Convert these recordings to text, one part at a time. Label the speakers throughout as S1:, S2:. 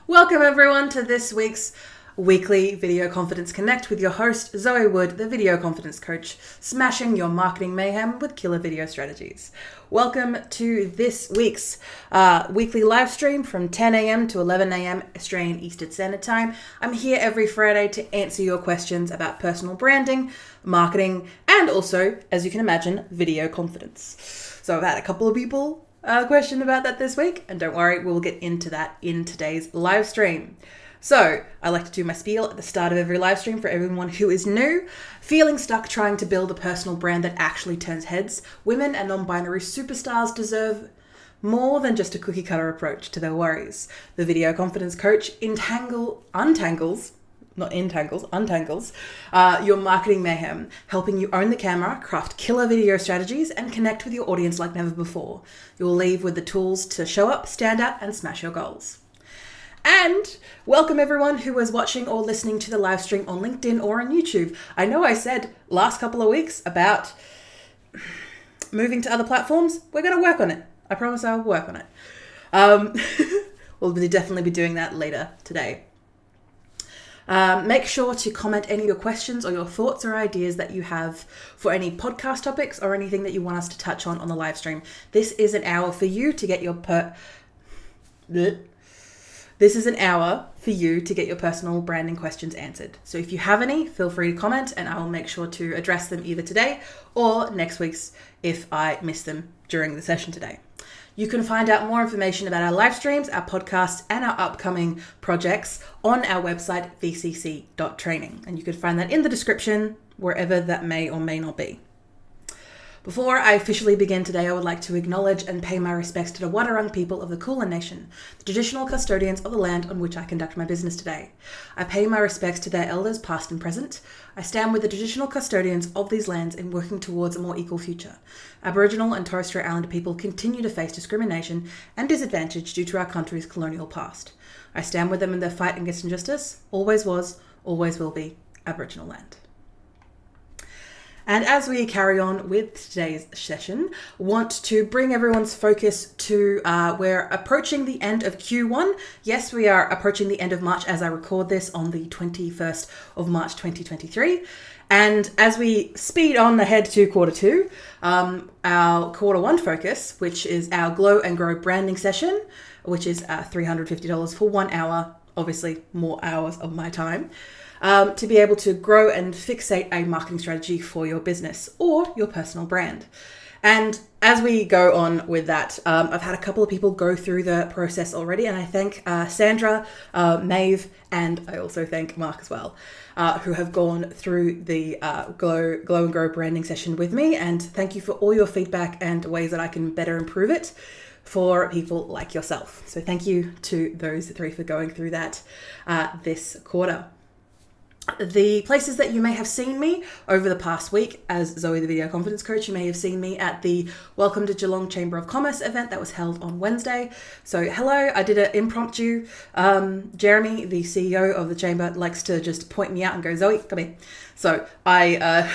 S1: Welcome everyone to this week's weekly Video Confidence Connect with your host, Zoe Wood, the Video Confidence Coach, smashing your marketing mayhem with killer video strategies. Welcome to this week's weekly live stream from 10 a.m. to 11 a.m. Australian Eastern Standard Time. I'm here every Friday to answer your questions about personal branding, marketing, and also, as you can imagine, video confidence. So I've had a couple of people question about that this week, and don't worry, we'll get into that in today's live stream. So I like to do my spiel at the start of every live stream for everyone who is new. Feeling stuck trying to build a personal brand that actually turns heads? Women and non-binary superstars deserve more than just a cookie cutter approach to their worries. The Video Confidence Coach untangles your marketing mayhem, helping you own the camera, craft killer video strategies, and connect with your audience like never before. You'll leave with the tools to show up, stand out, and smash your goals. And welcome everyone who is watching or listening to the live stream on LinkedIn or on YouTube. I know I said last couple of weeks about moving to other platforms. We're going to work on it. I promise I'll work on it. We'll definitely be doing that later today. Make sure to comment any of your questions or your thoughts or ideas that you have for any podcast topics or anything that you want us to touch on the live stream. This is an hour for you to get your personal branding questions answered. So if you have any, feel free to comment and I will make sure to address them either today or next week's if I miss them during the session today. You can find out more information about our live streams, our podcasts, and our upcoming projects on our website, vcc.training. And you can find that in the description, wherever that may or may not be. Before I officially begin today, I would like to acknowledge and pay my respects to the Wadawurrung people of the Kulin Nation, the traditional custodians of the land on which I conduct my business today. I pay my respects to their elders past and present. I stand with the traditional custodians of these lands in working towards a more equal future. Aboriginal and Torres Strait Islander people continue to face discrimination and disadvantage due to our country's colonial past. I stand with them in their fight against injustice, always was, always will be, Aboriginal land. And as we carry on with today's session, want to bring everyone's focus to we're approaching the end of Q1. Yes, we are approaching the end of March as I record this on the 21st of March 2023. And as we speed on ahead to quarter two, our quarter one focus, which is our Glow and Grow branding session, which is $350 for 1 hour, obviously more hours of my time. To be able to grow and fixate a marketing strategy for your business or your personal brand. And as we go on with that, I've had a couple of people go through the process already, and I thank Sandra, Maeve, and I also thank Mark as well, who have gone through the Glow and Grow branding session with me. And thank you for all your feedback and ways that I can better improve it for people like yourself. So thank you to those three for going through that this quarter. The places that you may have seen me over the past week as Zoe, the Video Confidence Coach, you may have seen me at the Welcome to Geelong Chamber of Commerce event that was held on Wednesday. So hello, I did an impromptu. Jeremy, the CEO of the chamber, likes to just point me out and go, Zoe, come here. So I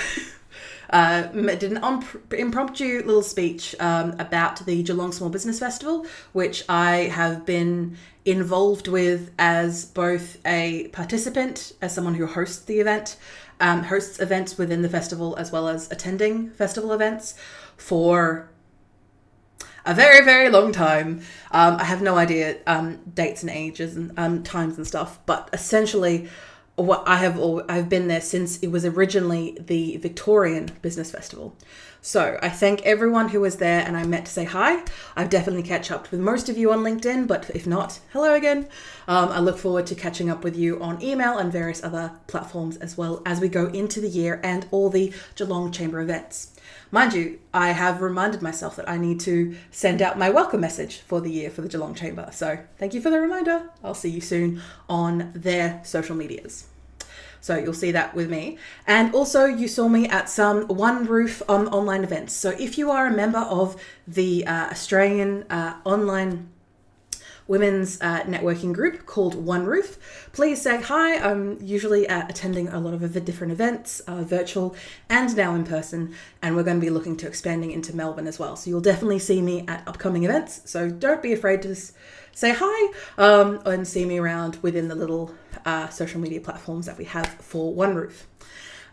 S1: did an impromptu little speech about the Geelong Small Business Festival, which I have been involved with as both a participant, as someone who hosts the event, hosts events within the festival, as well as attending festival events for a very, very long time. I have no idea dates and ages and times and stuff, but essentially what I've been there since it was originally the Victorian Business Festival. So I thank everyone who was there and I met to say hi. I've definitely catch up with most of you on LinkedIn, but if not, hello again. I look forward to catching up with you on email and various other platforms as well as we go into the year and all the Geelong Chamber events. Mind you, I have reminded myself that I need to send out my welcome message for the year for the Geelong Chamber. So thank you for the reminder. I'll see you soon on their social medias. So you'll see that with me. And also you saw me at some One Roof online events. So if you are a member of the Australian online women's networking group called One Roof. Please say hi. I'm usually attending a lot of the different events, virtual and now in person, and we're going to be looking to expanding into Melbourne as well. So you'll definitely see me at upcoming events. So don't be afraid to say hi and see me around within the little social media platforms that we have for One Roof.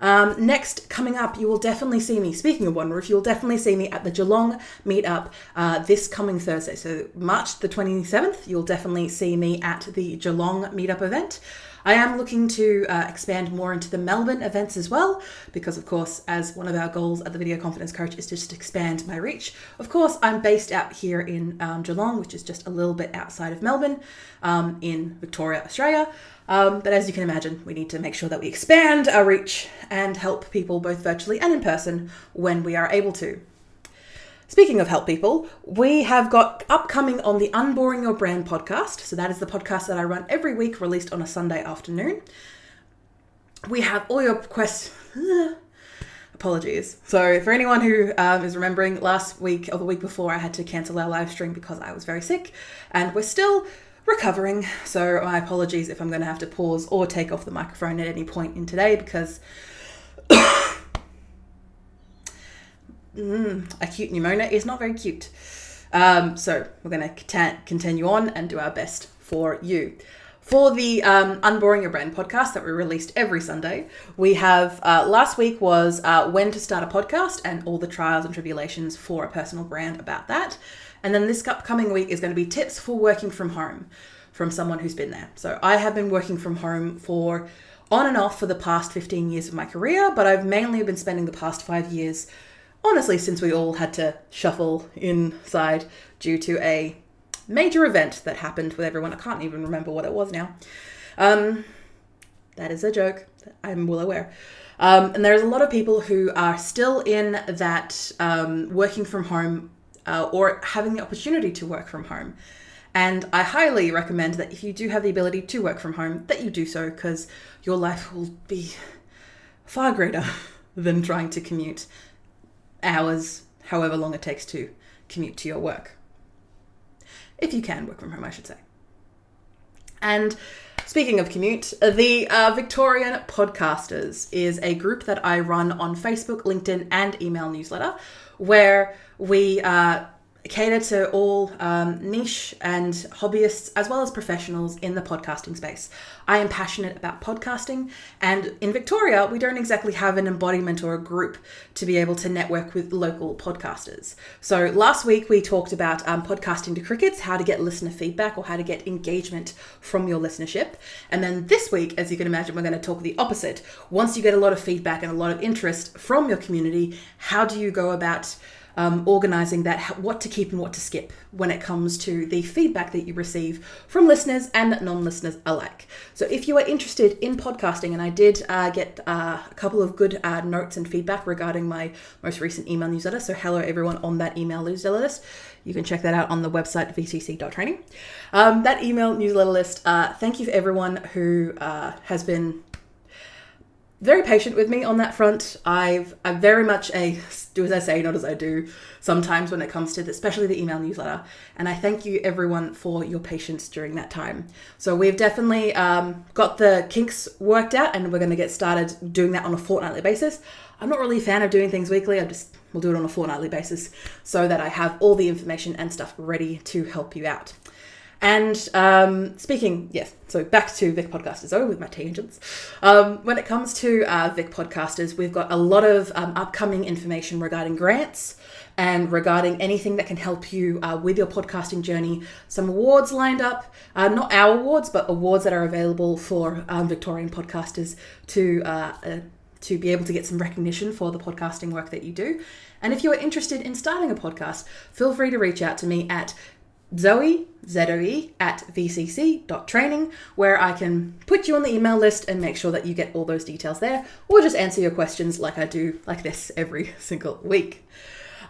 S1: Next, coming up, you will definitely see me, speaking of One Roof, you'll definitely see me at the Geelong meetup this coming Thursday. So March the 27th, you'll definitely see me at the Geelong meetup event. I am looking to expand more into the Melbourne events as well, because of course, as one of our goals at the Video Confidence Coach is just to expand my reach. Of course, I'm based out here in Geelong, which is just a little bit outside of Melbourne, in Victoria, Australia. But as you can imagine, we need to make sure that we expand our reach and help people both virtually and in person when we are able to. Speaking of help people, we have got upcoming on the Unboring Your Brand podcast. So that is the podcast that I run every week, released on a Sunday afternoon. We have all your questions. Apologies. So for anyone who is remembering, last week or the week before, I had to cancel our live stream because I was very sick, and we're still recovering. So my apologies if I'm going to have to pause or take off the microphone at any point in today, because acute pneumonia is not very cute. So we're going to continue on and do our best for you. For the Unboring Your Brand podcast that we released every Sunday, we have last week was when to start a podcast and all the trials and tribulations for a personal brand about that. And then this upcoming week is going to be tips for working from home from someone who's been there. So I have been working from home for on and off for the past 15 years of my career, but I've mainly been spending the past 5 years, honestly, since we all had to shuffle inside due to a major event that happened with everyone. I can't even remember what it was now. That is a joke. I'm well aware. And there's a lot of people who are still in that working from home or having the opportunity to work from home. And I highly recommend that if you do have the ability to work from home, that you do so, because your life will be far greater than trying to commute hours, however long it takes to commute to your work. If you can work from home, I should say. And speaking of commute, the Victorian Podcasters is a group that I run on Facebook, LinkedIn, and email newsletter, where we cater to all niche and hobbyists as well as professionals in the podcasting space. I am passionate about podcasting, and in Victoria, we don't exactly have an embodiment or a group to be able to network with local podcasters. So last week we talked about podcasting to crickets, how to get listener feedback or how to get engagement from your listenership. And then this week, as you can imagine, we're going to talk the opposite. Once you get a lot of feedback and a lot of interest from your community, how do you go about organizing that, what to keep and what to skip when it comes to the feedback that you receive from listeners and non-listeners alike. So if you are interested in podcasting, and I did get a couple of good notes and feedback regarding my most recent email newsletter, so hello everyone on that email newsletter list. You can check that out on the website vcc.training. That email newsletter list, thank you for everyone who has been very patient with me on that front. I'm very much a do as I say, not as I do sometimes when it comes to especially the email newsletter. And I thank you everyone for your patience during that time. So we've definitely got the kinks worked out, and we're going to get started doing that on a fortnightly basis. I'm not really a fan of doing things weekly. We'll do it on a fortnightly basis so that I have all the information and stuff ready to help you out. And so back to Vic Podcasters, with my tangents. When it comes to Vic Podcasters, we've got a lot of upcoming information regarding grants and regarding anything that can help you with your podcasting journey. Some awards lined up, not our awards, but awards that are available for Victorian podcasters to be able to get some recognition for the podcasting work that you do. And if you're interested in starting a podcast, feel free to reach out to me at Zoe at vcc.training, where I can put you on the email list and make sure that you get all those details there, or just answer your questions like I do like this every single week.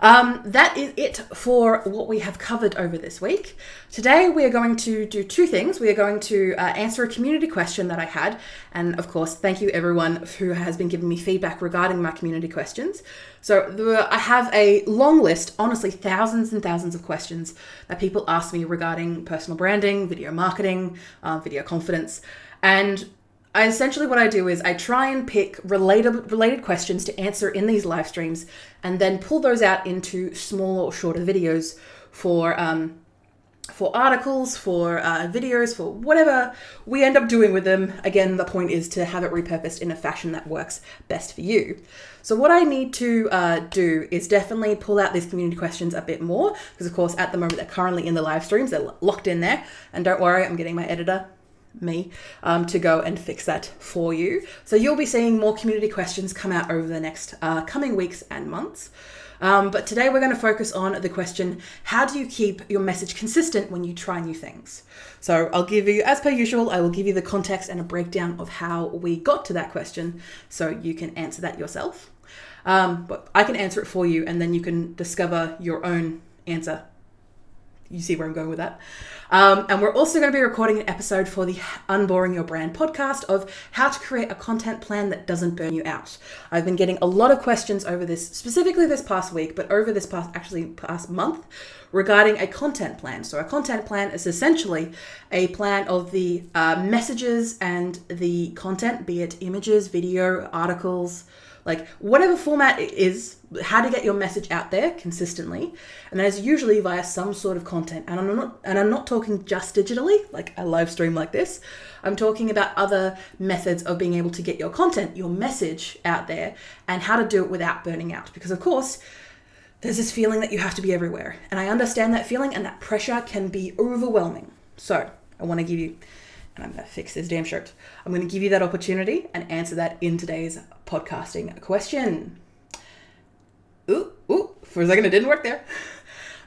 S1: That is it for what we have covered over this week. Today we are going to do two things. We are going to answer a community question that I had, and of course thank you everyone who has been giving me feedback regarding my community questions. So I have a long list, honestly thousands and thousands of questions that people ask me regarding personal branding, video marketing, video confidence, and essentially what I do is I try and pick related questions to answer in these live streams and then pull those out into smaller or shorter videos for articles, for videos, for whatever we end up doing with them. Again, the point is to have it repurposed in a fashion that works best for you. So what I need to do is definitely pull out these community questions a bit more because, of course, at the moment they're currently in the live streams. They're locked in there. And don't worry, I'm getting my editor, to go and fix that for you. So you'll be seeing more community questions come out over the next coming weeks and months. But today we're going to focus on the question, how do you keep your message consistent when you try new things? So I'll give you, as per usual, I will give you the context and a breakdown of how we got to that question so you can answer that yourself. But I can answer it for you and then you can discover your own answer. You see where I'm going with that. And we're also going to be recording an episode for the Unboring Your Brand podcast of how to create a content plan that doesn't burn you out. I've been getting a lot of questions over this, specifically this past week, but over this past month regarding a content plan. So a content plan is essentially a plan of the messages and the content, be it images, video, articles, like whatever format it is, how to get your message out there consistently. And that is usually via some sort of content. And I'm not talking just digitally, like a live stream like this. I'm talking about other methods of being able to get your content, your message out there, and how to do it without burning out. Because of course, there's this feeling that you have to be everywhere. And I understand that feeling, and that pressure can be overwhelming. So I want to give you, and I'm going to fix this damn shirt. I'm going to give you that opportunity and answer that in today's podcasting question. Ooh, for a second it didn't work there.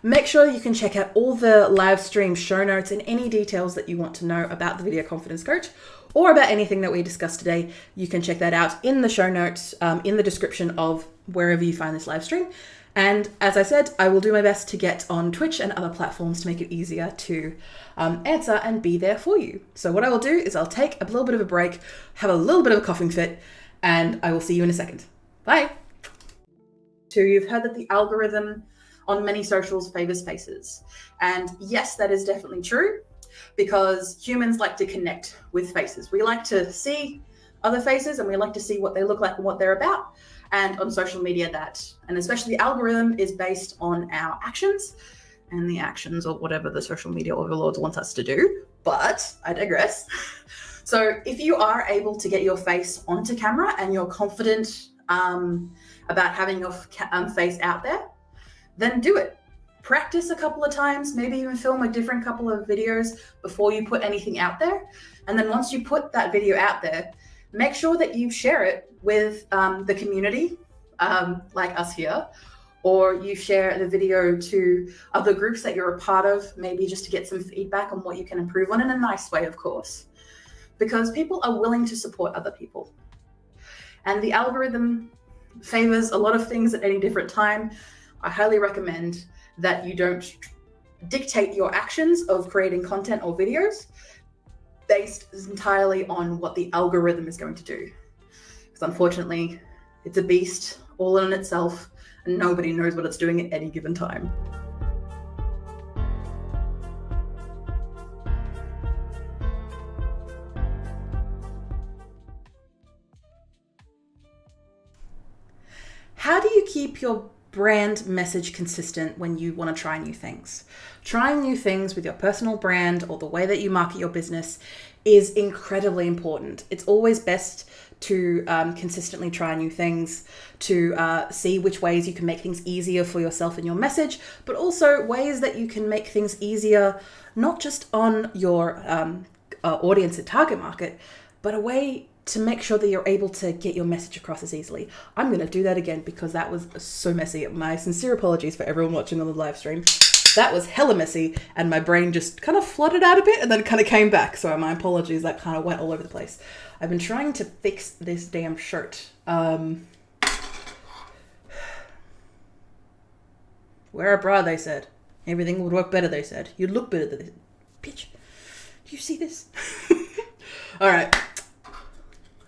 S1: Make sure you can check out all the live stream show notes and any details that you want to know about the Video Confidence Coach or about anything that we discussed today. You can check that out in the show notes, in the description of wherever you find this live stream. And as I said, I will do my best to get on Twitch and other platforms to make it easier to answer and be there for you. So what I will do is I'll take a little bit of a break, have a little bit of a coughing fit, and I will see you in a second. Bye. So you've heard that the algorithm on many socials favors faces. And yes, that is definitely true because humans like to connect with faces. We like to see other faces and we like to see what they look like and what they're about. And on social media and especially the algorithm is based on our actions and the actions of whatever the social media overlords want us to do. But I digress. So if you are able to get your face onto camera and you're confident about having your face out there, then do it. Practice a couple of times, maybe even film a different couple of videos before you put anything out there. And then once you put that video out there, make sure that you share it with the community, like us here, or you share the video to other groups that you're a part of, maybe just to get some feedback on what you can improve on in a nice way, of course, because people are willing to support other people. And the algorithm favors a lot of things at any different time. I highly recommend that you don't dictate your actions of creating content or videos based entirely on what the algorithm is going to do. Because unfortunately, it's a beast all in itself, and nobody knows what it's doing at any given time. How do you keep your brand message consistent when you want to try new things? Trying new things with your personal brand or the way that you market your business is incredibly important. It's always best to consistently try new things, to see which ways you can make things easier for yourself and your message, but also ways that you can make things easier, not just on your audience and target market, but a way to make sure that you're able to get your message across as easily. I'm going to do that again because that was so messy. My sincere apologies for everyone watching on the live stream. That was hella messy and my brain just kind of flooded out a bit and then kind of came back. So my apologies, that kind of went all over the place. I've been trying to fix this damn shirt. Wear a bra, they said. Everything would work better, they said. You'd look better, they said. Bitch, do you see this? All right.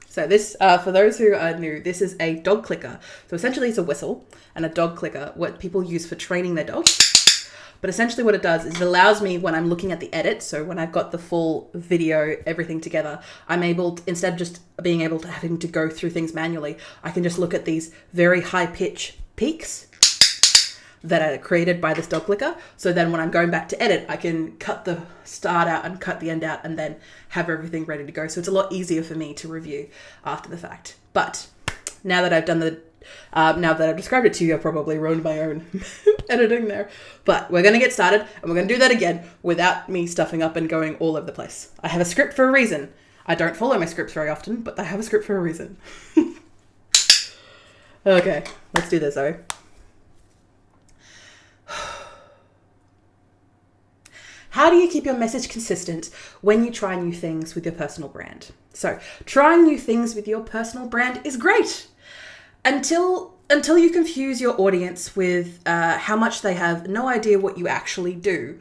S1: So this, for those who are new, this is a dog clicker. So essentially it's a whistle and a dog clicker, what people use for training their dogs. But essentially what it does is it allows me, when I'm looking at the edit, so when I've got the full video, everything together, I'm able to, instead of just being able to having to go through things manually, I can just look at these very high pitch peaks that are created by this dog clicker. So then when I'm going back to edit, I can cut the start out and cut the end out and then have everything ready to go. So it's a lot easier for me to review after the fact. But now that I've done now that I've described it to you, I've probably ruined my own editing there. But we're going to get started, and we're going to do that again without me stuffing up and going all over the place. I have a script for a reason. I don't follow my scripts very often, but I have a script for a reason. Okay, let's do this, though. How do you keep your message consistent when you try new things with your personal brand? So trying new things with your personal brand is great until you confuse your audience with how much they have no idea what you actually do,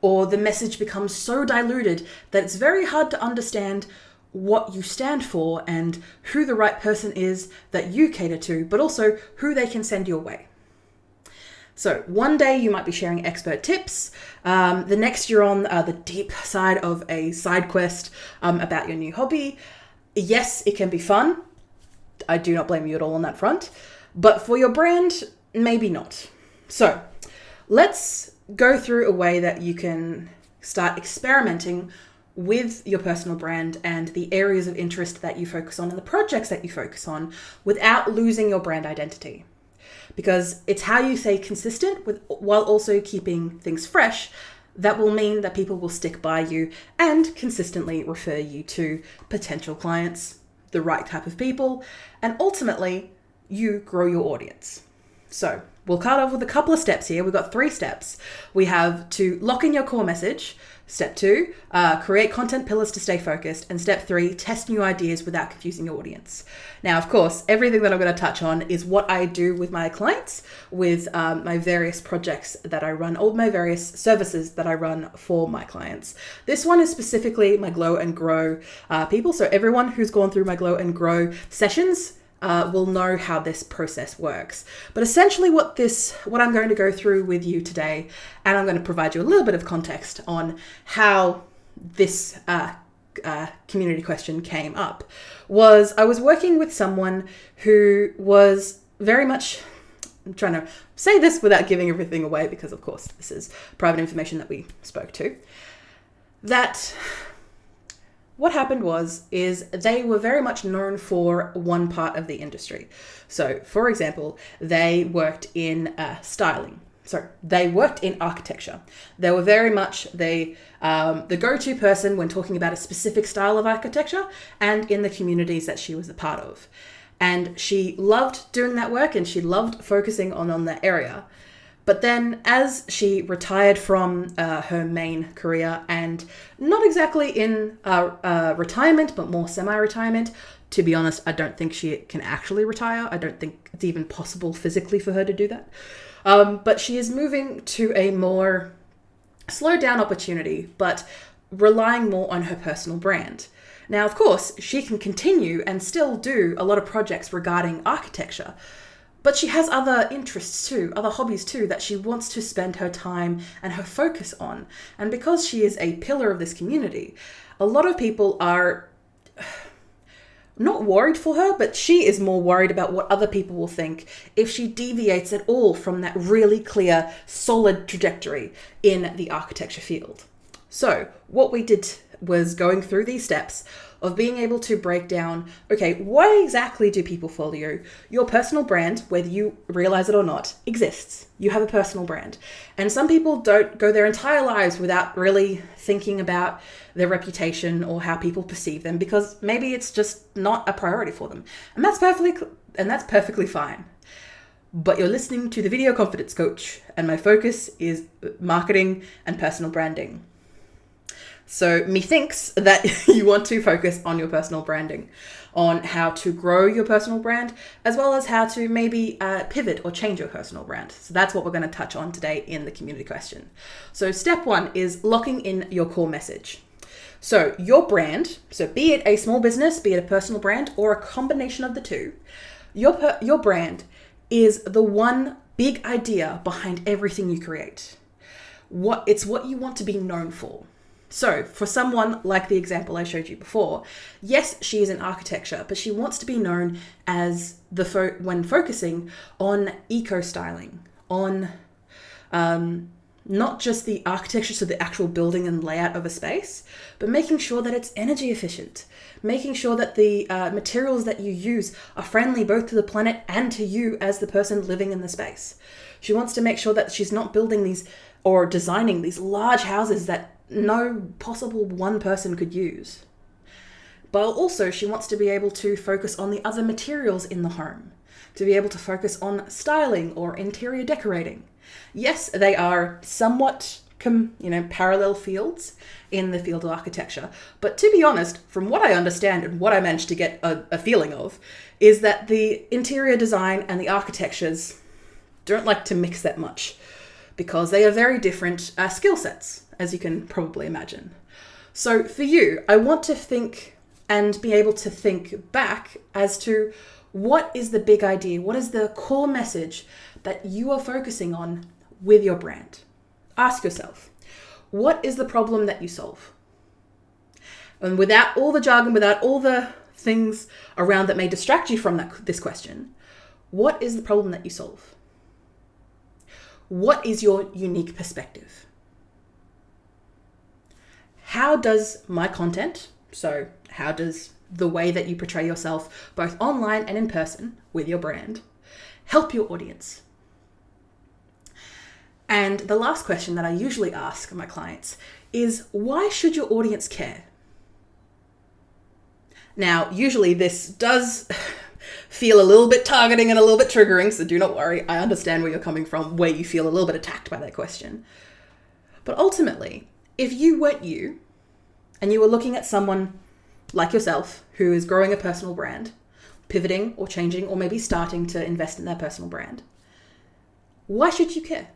S1: or the message becomes so diluted that it's very hard to understand what you stand for and who the right person is that you cater to, but also who they can send your way. So one day you might be sharing expert tips. The next you're on the deep side of a side quest about your new hobby. Yes, it can be fun. I do not blame you at all on that front. But for your brand, maybe not. So let's go through a way that you can start experimenting with your personal brand and the areas of interest that you focus on and the projects that you focus on without losing your brand identity. Because it's how you stay consistent while also keeping things fresh that will mean that people will stick by you and consistently refer you to potential clients, the right type of people, and ultimately you grow your audience. So we'll start off with a couple of steps here. We've got 3 steps. We have to lock in your core message. Step 2, create content pillars to stay focused. And step 3, test new ideas without confusing your audience. Now, of course, everything that I'm going to touch on is what I do with my clients, with my various projects that I run, all my various services that I run for my clients. This one is specifically my Glow and Grow people. So everyone who's gone through my Glow and Grow sessions will know how this process works. But essentially what I'm going to go through with you today, and I'm going to provide you a little bit of context on how this community question came up, was I was working with someone who was very much, I'm trying to say this without giving everything away because of course this is private information that we spoke to, that what happened is they were very much known for one part of the industry. So, for example, they worked in styling. So they worked in architecture. They were very much the go-to person when talking about a specific style of architecture and in the communities that she was a part of. And she loved doing that work and she loved focusing on that area. But then as she retired from her main career, and not exactly in retirement, but more semi-retirement, to be honest, I don't think she can actually retire. I don't think it's even possible physically for her to do that. But she is moving to a more slowed down opportunity, but relying more on her personal brand. Now, of course, she can continue and still do a lot of projects regarding architecture, but she has other interests too, other hobbies too, that she wants to spend her time and her focus on. And because she is a pillar of this community, a lot of people are not worried for her, but she is more worried about what other people will think if she deviates at all from that really clear, solid trajectory in the architecture field. So what we did was going through these steps of being able to break down, okay, why exactly do people follow you? Your personal brand, whether you realize it or not, exists. You have a personal brand. And some people don't go their entire lives without really thinking about their reputation or how people perceive them because maybe it's just not a priority for them. And that's perfectly fine. But you're listening to the Video Confidence Coach, and my focus is marketing and personal branding. So methinks that you want to focus on your personal branding, on how to grow your personal brand, as well as how to maybe pivot or change your personal brand. So that's what we're going to touch on today in the community question. So step 1 is locking in your core message. So your brand, so be it a small business, be it a personal brand, or a combination of the two, your brand is the one big idea behind everything you create. It's what you want to be known for. So for someone like the example I showed you before, yes, she is in architecture, but she wants to be known as when focusing on eco-styling, on not just the architecture, so the actual building and layout of a space, but making sure that it's energy efficient, making sure that the materials that you use are friendly both to the planet and to you as the person living in the space. She wants to make sure that she's not building these or designing these large houses that no possible one person could use. But also she wants to be able to focus on the other materials in the home, to be able to focus on styling or interior decorating. Yes, they are somewhat parallel fields in the field of architecture. But to be honest, from what I understand and what I managed to get a feeling of, is that the interior design and the architectures don't like to mix that much because they are very different skill sets, as you can probably imagine. So for you, I want to think and be able to think back as to what is the big idea, what is the core message that you are focusing on with your brand. Ask yourself, what is the problem that you solve? And without all the jargon, without all the things around that may distract you from this question, what is the problem that you solve? What is your unique perspective? How does my content, so how does the way that you portray yourself both online and in person with your brand, help your audience? And the last question that I usually ask my clients is, why should your audience care? Now, usually this does feel a little bit targeting and a little bit triggering, so do not worry. I understand where you're coming from, where you feel a little bit attacked by that question. But ultimately, if you weren't you, and you were looking at someone like yourself who is growing a personal brand, pivoting or changing, or maybe starting to invest in their personal brand, why should you care?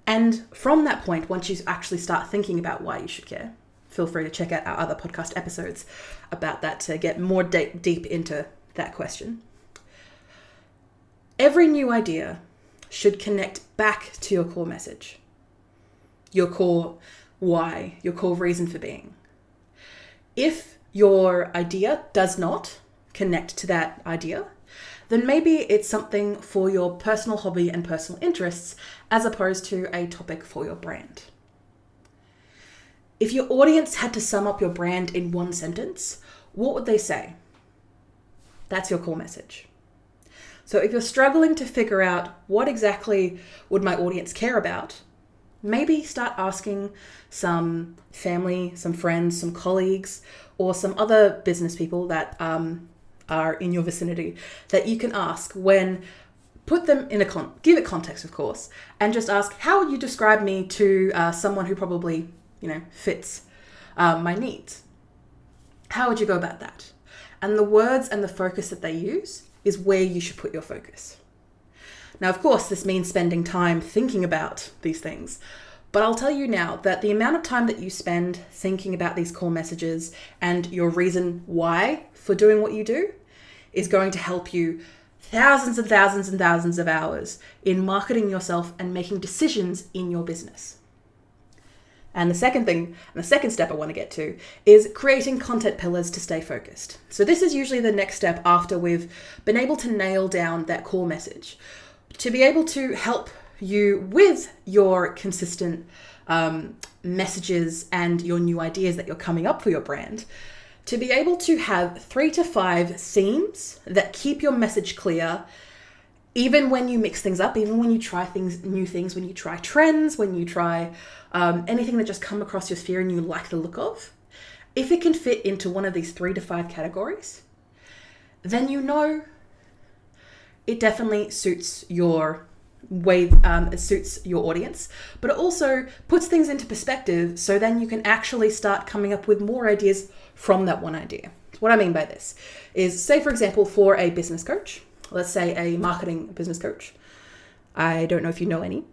S1: And from that point, once you actually start thinking about why you should care, feel free to check out our other podcast episodes about that to get more deep into that question. Every new idea should connect back to your core message, your core why, your core reason for being. If your idea does not connect to that idea, then maybe it's something for your personal hobby and personal interests as opposed to a topic for your brand. If your audience had to sum up your brand in one sentence, what would they say? That's your core message. So if you're struggling to figure out what exactly would my audience care about, maybe start asking some family, some friends, some colleagues, or some other business people that are in your vicinity that you can ask when, put them in give it context, of course, and just ask, how would you describe me to someone who probably, fits my needs? How would you go about that? And the words and the focus that they use is where you should put your focus. Now, of course, this means spending time thinking about these things, but I'll tell you now that the amount of time that you spend thinking about these core messages and your reason why for doing what you do is going to help you thousands and thousands and thousands of hours in marketing yourself and making decisions in your business. And the second step I want to get to is creating content pillars to stay focused. So this is usually the next step after we've been able to nail down that core message, to be able to help you with your consistent messages and your new ideas that you're coming up for your brand, to be able to have 3 to 5 themes that keep your message clear, even when you mix things up, even when you try new things, when you try trends, when you try anything that just come across your sphere and you like the look of. If it can fit into one of these 3 to 5 categories, then it definitely suits your way it suits your audience, but it also puts things into perspective, so then you can actually start coming up with more ideas from that one idea. What I mean by this is, say for example, for a business coach, let's say a marketing business coach. I don't know if you know any.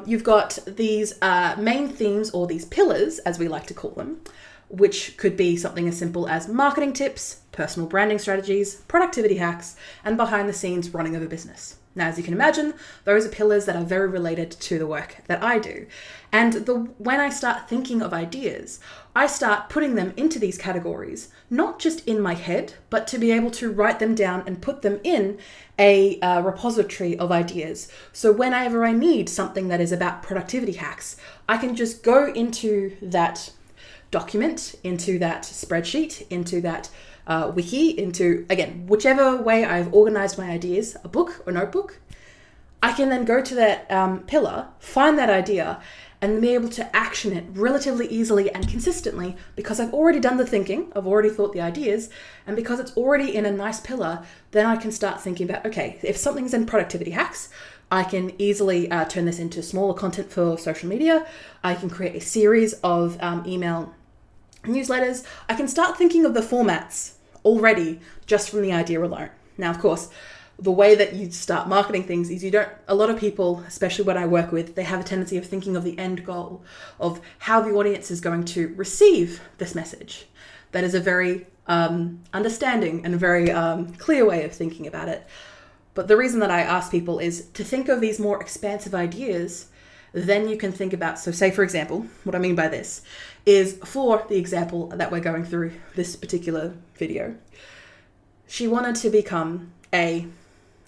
S1: You've got these main themes, or these pillars, as we like to call them, which could be something as simple as marketing tips, personal branding strategies, productivity hacks, and behind the scenes running of a business. Now, as you can imagine, those are pillars that are very related to the work that I do. And when I start thinking of ideas, I start putting them into these categories, not just in my head, but to be able to write them down and put them in a repository of ideas. So whenever I need something that is about productivity hacks, I can just go into that document, into that spreadsheet, into that wiki, into, again, whichever way I've organized my ideas, a book or notebook. I can then go to that pillar, find that idea, and be able to action it relatively easily and consistently, because I've already done the thinking, I've already thought the ideas, and because it's already in a nice pillar, then I can start thinking about, okay, if something's in productivity hacks, I can easily turn this into smaller content for social media. I can create a series of email newsletters. I can start thinking of the formats already just from the idea alone. Now, of course, the way that you start marketing things is a lot of people, especially when I work with, they have a tendency of thinking of the end goal of how the audience is going to receive this message. That is a very understanding and a very clear way of thinking about it. But the reason that I ask people is to think of these more expansive ideas. Then you can think about, so say for example, what I mean by this is, for the example that we're going through this particular video, she wanted to become a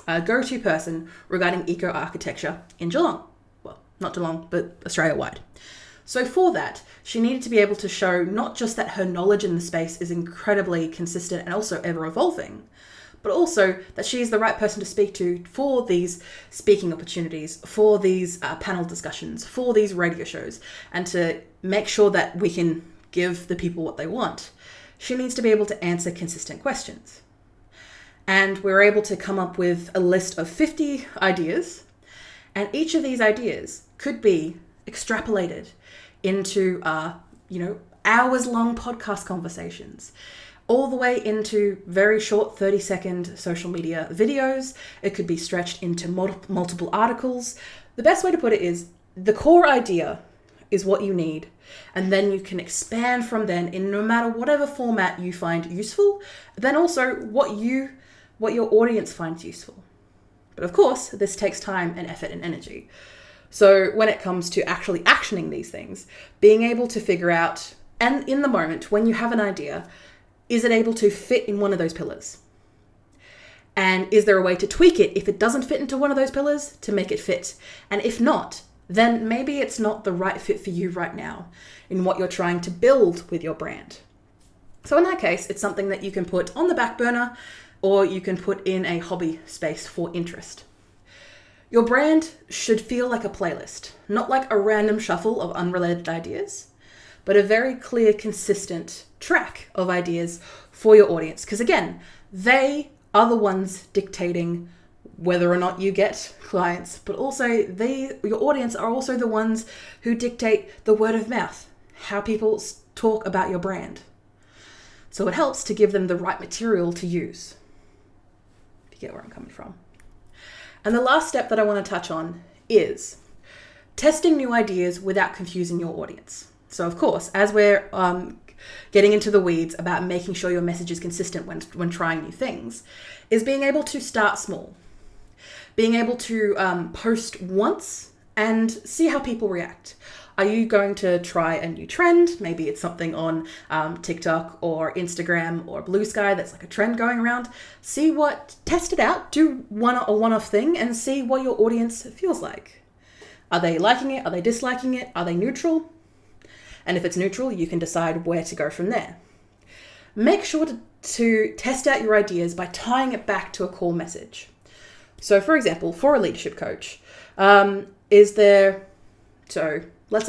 S1: go-to person regarding eco-architecture in Geelong. Well, not Geelong, but Australia-wide. So for that, she needed to be able to show not just that her knowledge in the space is incredibly consistent and also ever-evolving, but also that she is the right person to speak to for these speaking opportunities, for these panel discussions, for these radio shows, and to make sure that we can give the people what they want. She needs to be able to answer consistent questions. And we're able to come up with a list of 50 ideas, and each of these ideas could be extrapolated into, hours-long podcast conversations, all the way into very short 30-second social media videos. It could be stretched into multiple articles. The best way to put it is, the core idea is what you need, and then you can expand from then in no matter whatever format you find useful, then also what your audience finds useful. But of course, this takes time and effort and energy. So when it comes to actually actioning these things, being able to figure out, and in the moment when you have an idea, is it able to fit in one of those pillars? And is there a way to tweak it if it doesn't fit into one of those pillars to make it fit? And if not, then maybe it's not the right fit for you right now in what you're trying to build with your brand. So in that case, it's something that you can put on the back burner, or you can put in a hobby space for interest. Your brand should feel like a playlist, not like a random shuffle of unrelated ideas, but a very clear, consistent track of ideas for your audience. Because again, they are the ones dictating whether or not you get clients, but also your audience are also the ones who dictate the word of mouth, how people talk about your brand. So it helps to give them the right material to use, if you get where I'm coming from. And the last step that I want to touch on is testing new ideas without confusing your audience. So of course, as we're getting into the weeds about making sure your message is consistent when trying new things, is being able to start small. Being able to post once and see how people react. Are you going to try a new trend? Maybe it's something on TikTok or Instagram or Blue Sky that's like a trend going around. Test it out, do a one-off thing and see what your audience feels like. Are they liking it? Are they disliking it? Are they neutral? And if it's neutral, you can decide where to go from there. Make sure to test out your ideas by tying it back to a core message. So for example, for a leadership coach, let's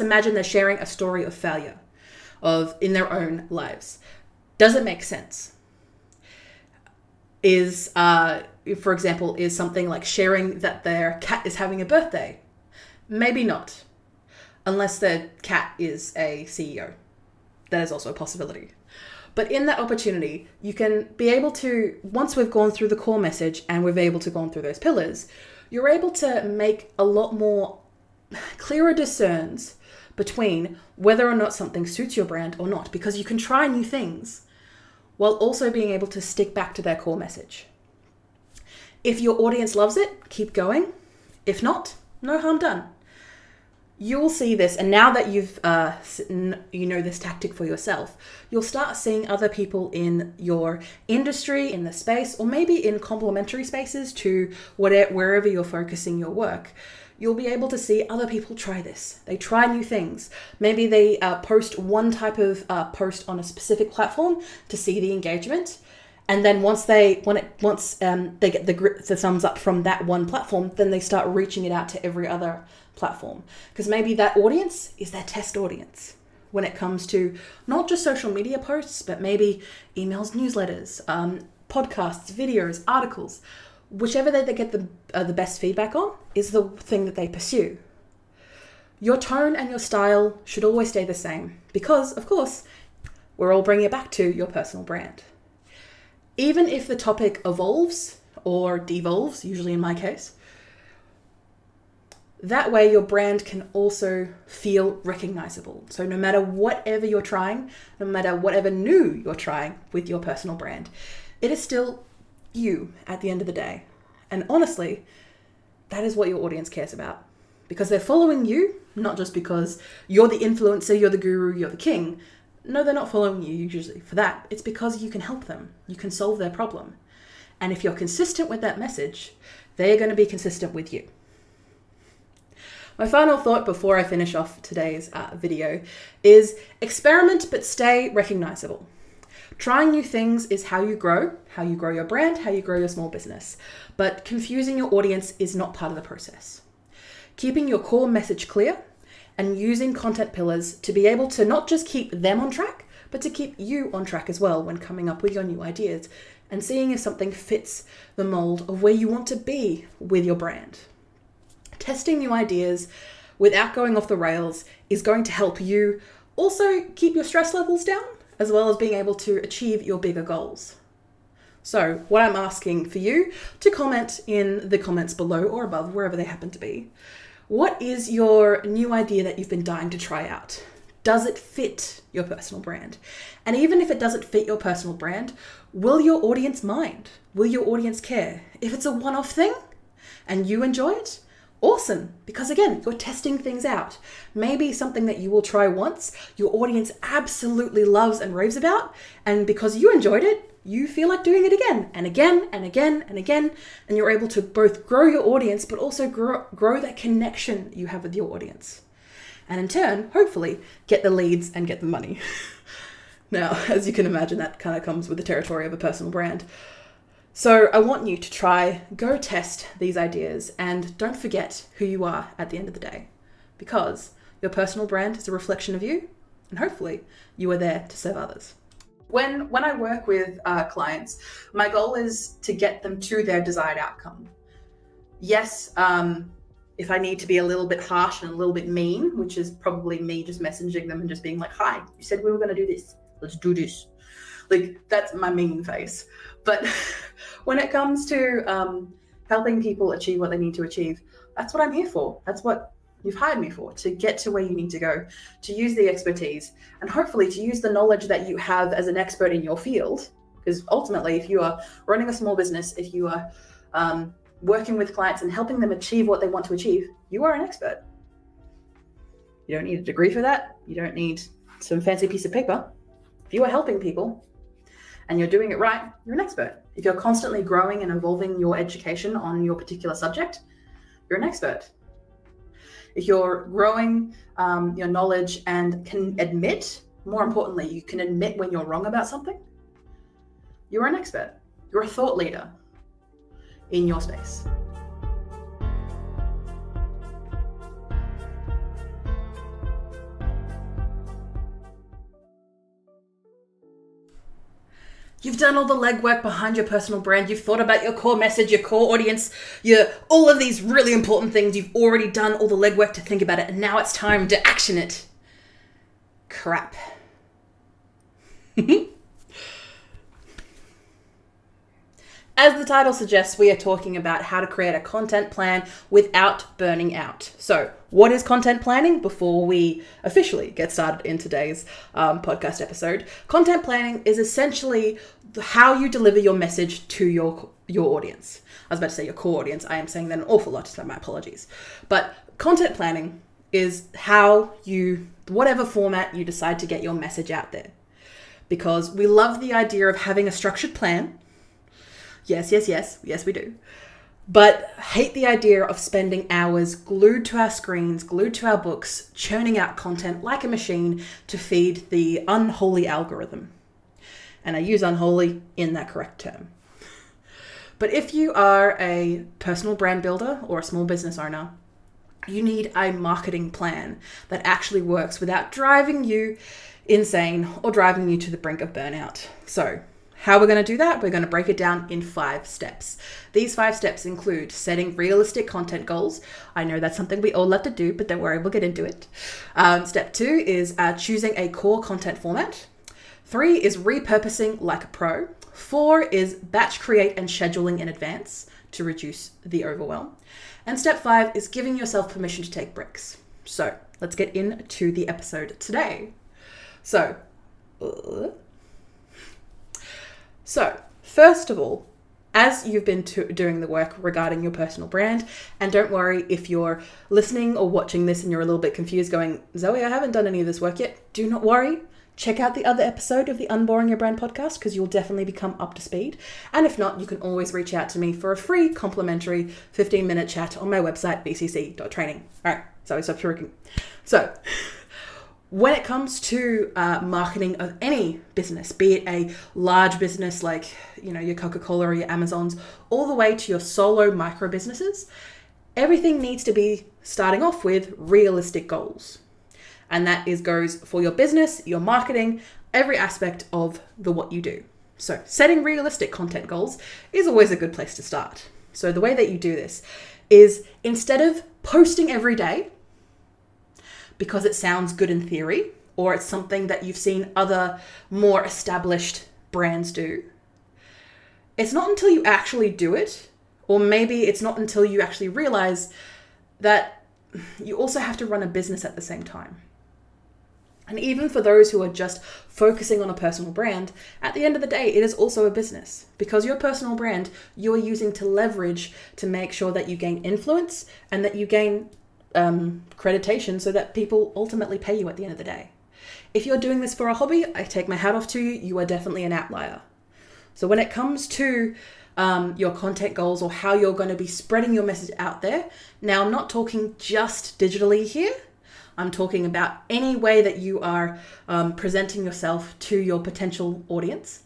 S1: imagine they're sharing a story of failure in their own lives. Does it make sense? is, for example, is something like sharing that their cat is having a birthday. Maybe not, unless their cat is a CEO. That is also a possibility. But in that opportunity, you can be able to, once we've gone through the core message and we've able to gone through those pillars, you're able to make a lot more clearer discerns between whether or not something suits your brand or not, because you can try new things while also being able to stick back to their core message. If your audience loves it, keep going. If not, no harm done. You'll see this, and now that you've you know this tactic for yourself, you'll start seeing other people in your industry, in the space, or maybe in complementary spaces to wherever you're focusing your work. You'll be able to see other people try this. They try new things. Maybe they post one type of post on a specific platform to see the engagement. And then once they get the thumbs up from that one platform, then they start reaching it out to every other platform. Because maybe that audience is their test audience when it comes to not just social media posts, but maybe emails, newsletters, podcasts, videos, articles. Whichever they get the best feedback on is the thing that they pursue. Your tone and your style should always stay the same because, of course, we're all bringing it back to your personal brand. Even if the topic evolves or devolves, usually in my case, that way your brand can also feel recognizable. So no matter whatever you're trying, no matter whatever new you're trying with your personal brand, it is still you at the end of the day. And honestly, that is what your audience cares about. Because they're following you, not just because you're the influencer, you're the guru, you're the king. No, they're not following you usually for that. It's because you can help them. You can solve their problem. And if you're consistent with that message, they're going to be consistent with you. My final thought before I finish off today's video is experiment but stay recognizable. Trying new things is how you grow your brand, how you grow your small business. But confusing your audience is not part of the process. Keeping your core message clear and using content pillars to be able to not just keep them on track, but to keep you on track as well when coming up with your new ideas and seeing if something fits the mold of where you want to be with your brand. Testing new ideas without going off the rails is going to help you also keep your stress levels down, as well as being able to achieve your bigger goals. So what I'm asking for you to comment in the comments below or above, wherever they happen to be, what is your new idea that you've been dying to try out? Does it fit your personal brand? And even if it doesn't fit your personal brand, will your audience mind? Will your audience care? If it's a one-off thing and you enjoy it, awesome, because again, you're testing things out. Maybe something that you will try once, your audience absolutely loves and raves about, and because you enjoyed it, you feel like doing it again and again and again and again, and you're able to both grow your audience, but also grow that connection you have with your audience. And in turn, hopefully, get the leads and get the money. Now, as you can imagine, that kind of comes with the territory of a personal brand. So I want you to go test these ideas, and don't forget who you are at the end of the day, because your personal brand is a reflection of you, and hopefully you are there to serve others. When I work with clients, my goal is to get them to their desired outcome. Yes, if I need to be a little bit harsh and a little bit mean, which is probably me just messaging them and just being like, hi, you said we were going to do this. Let's do this. Like, that's my mean face. But when it comes to helping people achieve what they need to achieve, that's what I'm here for. That's what you've hired me for, to get to where you need to go, to use the expertise, and hopefully to use the knowledge that you have as an expert in your field. Because ultimately, if you are running a small business, if you are working with clients and helping them achieve what they want to achieve, you are an expert. You don't need a degree for that. You don't need some fancy piece of paper. If you are helping people and you're doing it right, you're an expert. If you're constantly growing and evolving your education on your particular subject, you're an expert. If you're growing your knowledge and can admit, more importantly, you can admit when you're wrong about something, you're an expert. You're a thought leader in your space. You've done all the legwork behind your personal brand. You've thought about your core message, your core audience, all of these really important things. You've already done all the legwork to think about it, and now it's time to action it. Crap. As the title suggests, we are talking about how to create a content plan without burning out. So, what is content planning? Before we officially get started in today's podcast episode, content planning is essentially how you deliver your message to your audience. I was about to say your core audience. I am saying that an awful lot, so my apologies. But content planning is how whatever format you decide to get your message out there. Because we love the idea of having a structured plan. Yes, we do. But hate the idea of spending hours glued to our screens, glued to our books, churning out content like a machine to feed the unholy algorithm. And I use unholy in that correct term. But if you are a personal brand builder or a small business owner, you need a marketing plan that actually works without driving you insane or driving you to the brink of burnout. So, how we're going to do that? We're going to break it down in 5 steps. These 5 steps include setting realistic content goals. I know that's something we all love to do, but don't worry, we'll get into it. Step 2 is choosing a core content format. 3 is repurposing like a pro. 4 is batch create and scheduling in advance to reduce the overwhelm. And step 5 is giving yourself permission to take breaks. So let's get into the episode today. So, first of all, as you've been doing the work regarding your personal brand, and don't worry if you're listening or watching this and you're a little bit confused going, Zoe, I haven't done any of this work yet. Do not worry. Check out the other episode of the Unboring Your Brand podcast because you'll definitely become up to speed. And if not, you can always reach out to me for a free complimentary 15-minute chat on my website, bcc.training. All right, Zoe, stop talking. So, when it comes to marketing of any business, be it a large business like your Coca-Cola or your Amazons, all the way to your solo micro businesses, everything needs to be starting off with realistic goals. And that goes for your business, your marketing, every aspect of what you do. So setting realistic content goals is always a good place to start. So the way that you do this is instead of posting every day, because it sounds good in theory, or it's something that you've seen other more established brands do, it's not until you actually do it, or maybe it's not until you actually realize that you also have to run a business at the same time. And even for those who are just focusing on a personal brand, at the end of the day, it is also a business. Because your personal brand, you're using to leverage to make sure that you gain influence and that you gain accreditation so that people ultimately pay you at the end of the day. If you're doing this for a hobby, I take my hat off to you. You are definitely an outlier. So when it comes to your content goals or how you're going to be spreading your message out there, now I'm not talking just digitally here. I'm talking about any way that you are presenting yourself to your potential audience.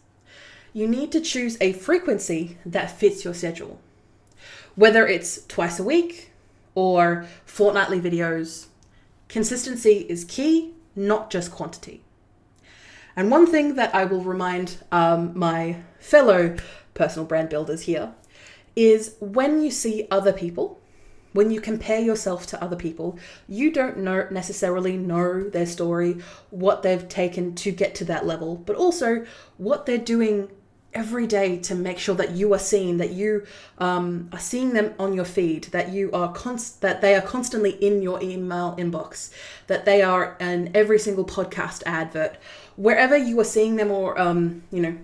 S1: You need to choose a frequency that fits your schedule. Whether it's twice a week, or fortnightly videos, consistency is key, not just quantity. And one thing that I will remind my fellow personal brand builders here is when you see other people, when you compare yourself to other people, you don't necessarily know their story, what they've taken to get to that level, but also what they're doing every day to make sure that you are seen, that you are seeing them on your feed, that you are that they are constantly in your email inbox, that they are in every single podcast advert, wherever you are seeing them or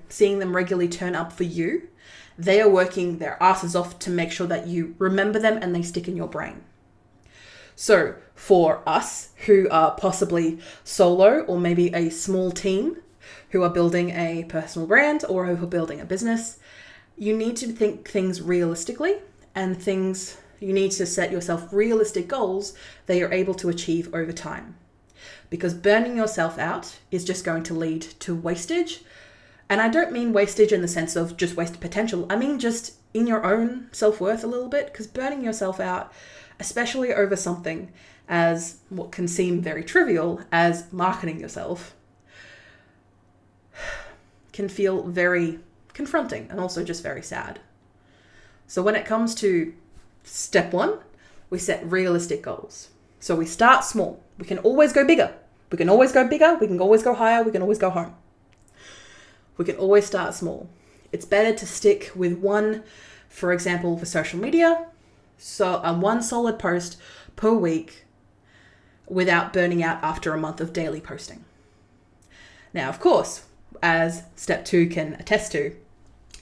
S1: seeing them regularly turn up for you. They are working their asses off to make sure that you remember them and they stick in your brain. So for us who are possibly solo or maybe a small team who are building a personal brand or who are building a business, you need to think things realistically and you need to set yourself realistic goals that you're able to achieve over time. Because burning yourself out is just going to lead to wastage. And I don't mean wastage in the sense of just wasted potential. I mean just in your own self-worth a little bit, because burning yourself out, especially over something as what can seem very trivial as marketing yourself, can feel very confronting and also just very sad. So when it comes to step 1, we set realistic goals. So we start small. We can always go bigger. We can always go bigger. We can always go higher. We can always go home. We can always start small. It's better to stick with one, for example, for social media. So one solid post per week without burning out after a month of daily posting. Now, of course, as step 2 can attest to,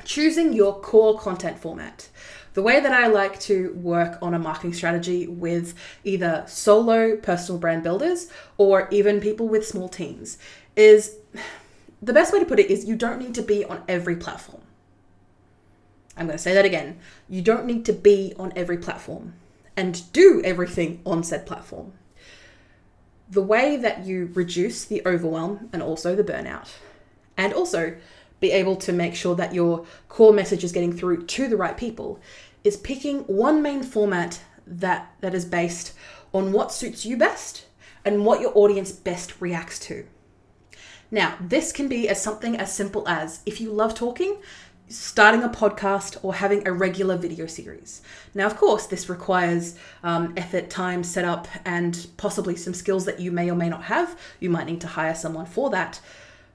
S1: choosing your core content format. The way that I like to work on a marketing strategy with either solo personal brand builders or even people with small teams is, the best way to put it is, you don't need to be on every platform. I'm going to say that again. You don't need to be on every platform and do everything on said platform. The way that you reduce the overwhelm and also the burnout, and also be able to make sure that your core message is getting through to the right people, is picking one main format that is based on what suits you best and what your audience best reacts to. Now, this can be something as simple as, if you love talking, starting a podcast or having a regular video series. Now, of course, this requires effort, time, setup, and possibly some skills that you may or may not have. You might need to hire someone for that.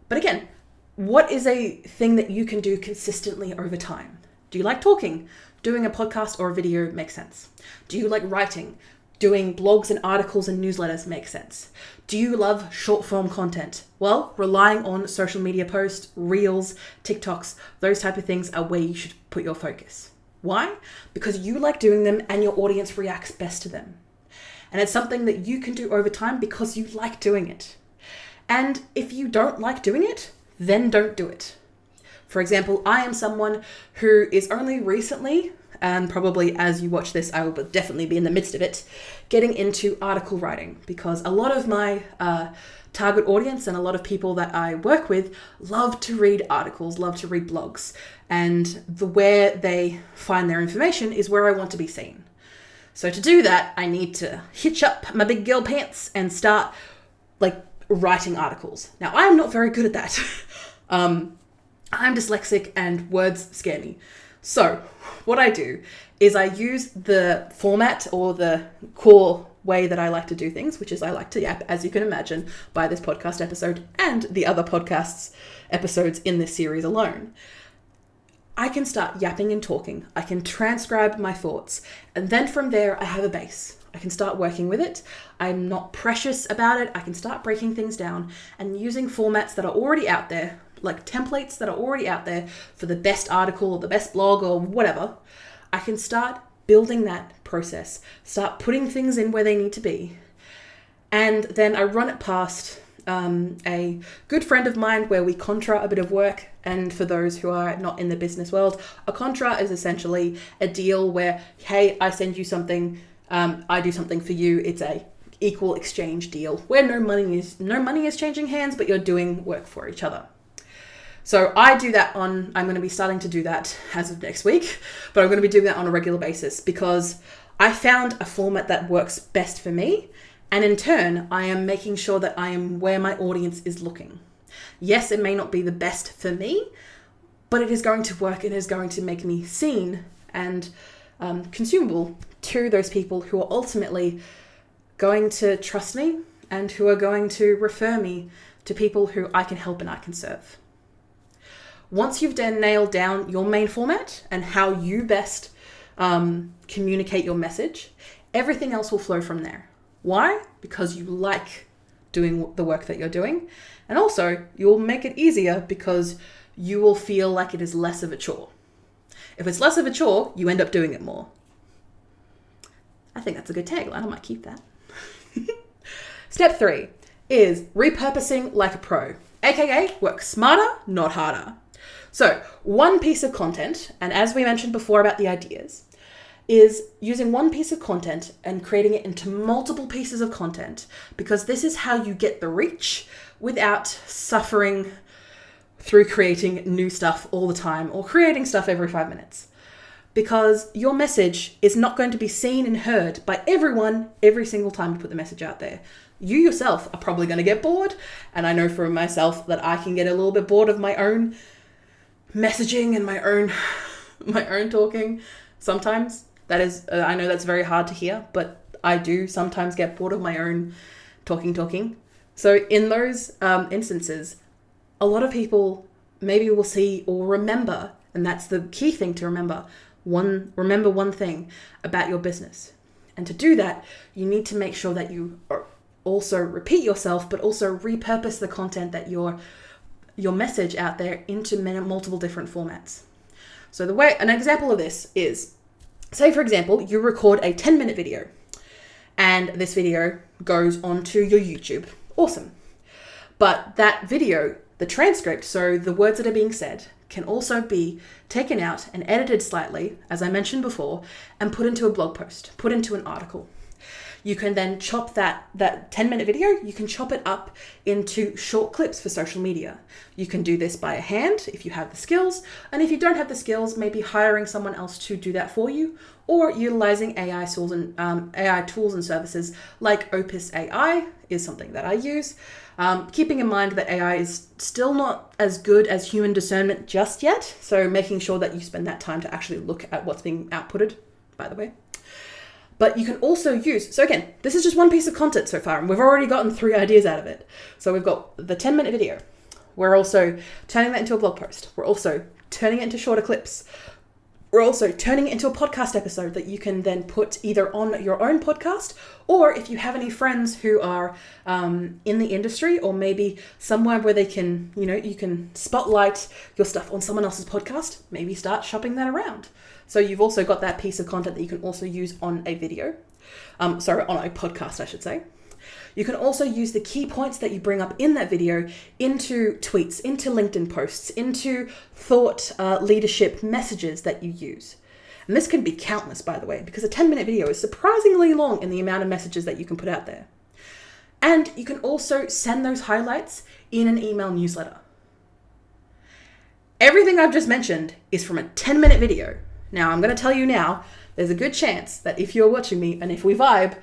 S1: But again, what is a thing that you can do consistently over time? Do you like talking? Doing a podcast or a video makes sense. Do you like writing? Doing blogs and articles and newsletters makes sense. Do you love short form content? Well, relying on social media posts, reels, TikToks, those type of things are where you should put your focus. Why? Because you like doing them and your audience reacts best to them. And it's something that you can do over time because you like doing it. And if you don't like doing it, then don't do it. For example, I am someone who is only recently, and probably as you watch this, I will definitely be in the midst of it, getting into article writing, because a lot of my target audience and a lot of people that I work with love to read articles, love to read blogs, and where they find their information is where I want to be seen. So to do that, I need to hitch up my big girl pants and start writing articles. Now, I am not very good at that. I'm dyslexic and words scare me. So what I do is I use the format or the core way that I like to do things, which is I like to yap, as you can imagine by this podcast episode and the other podcasts episodes in this series alone. I can start yapping and talking. I can transcribe my thoughts. And then from there, I have a base. I can start working with it. I'm not precious about it. I can start breaking things down and using formats that are already out there, like templates that are already out there for the best article or the best blog or whatever. I can start building that process, start putting things in where they need to be. And then I run it past a good friend of mine where we contra a bit of work. And for those who are not in the business world, a contra is essentially a deal where, hey, I send you something, I do something for you. It's a equal exchange deal where no money is changing hands, but you're doing work for each other. So I do that I'm going to be starting to do that as of next week, but I'm going to be doing that on a regular basis because I found a format that works best for me. And in turn, I am making sure that I am where my audience is looking. Yes, it may not be the best for me, but it is going to work. It is going to make me seen and consumable to those people who are ultimately going to trust me and who are going to refer me to people who I can help and I can serve. Once you've then nailed down your main format and how you best communicate your message, everything else will flow from there. Why? Because you like doing the work that you're doing. And also, you'll make it easier because you will feel like it is less of a chore. If it's less of a chore, you end up doing it more. I think that's a good tagline. I might keep that. Step 3 is repurposing like a pro, aka work smarter, not harder. So one piece of content, and as we mentioned before about the ideas, is using one piece of content and creating it into multiple pieces of content, because this is how you get the reach without suffering through creating new stuff all the time or creating stuff every 5 minutes. Because your message is not going to be seen and heard by everyone every single time you put the message out there. You yourself are probably going to get bored. And I know for myself that I can get a little bit bored of my own messaging and my own talking sometimes. That is, I know that's very hard to hear, but I do sometimes get bored of my own talking. So in those instances, a lot of people maybe will see or remember, and that's the key thing to remember one thing about your business. And to do that, you need to make sure that you also repeat yourself, but also repurpose the content that your message out there into multiple different formats. So an example of this is, say for example, you record a 10-minute video and this video goes onto your YouTube. Awesome. But that video, the transcript, so the words that are being said, can also be taken out and edited slightly, as I mentioned before, and put into a blog post, put into an article. You can then chop that 10-minute video, you can chop it up into short clips for social media. You can do this by hand if you have the skills, and if you don't have the skills, maybe hiring someone else to do that for you, or utilizing AI tools and services like Opus AI is something that I use. Keeping in mind that AI is still not as good as human discernment just yet, so making sure that you spend that time to actually look at what's being outputted, by the way. But you can also use, so again, this is just one piece of content so far, and we've already gotten 3 ideas out of it. So we've got the 10-minute video. We're also turning that into a blog post. We're also turning it into shorter clips. We're also turning it into a podcast episode that you can then put either on your own podcast, or if you have any friends who are in the industry, or maybe somewhere where they can, you can spotlight your stuff on someone else's podcast, maybe start shopping that around. So you've also got that piece of content that you can also use on a video. On a podcast, I should say. You can also use the key points that you bring up in that video into tweets, into LinkedIn posts, into thought leadership messages that you use. And this can be countless, by the way, because a 10-minute video is surprisingly long in the amount of messages that you can put out there. And you can also send those highlights in an email newsletter. Everything I've just mentioned is from a 10-minute video. Now, I'm going to tell you now, there's a good chance that if you're watching me and if we vibe,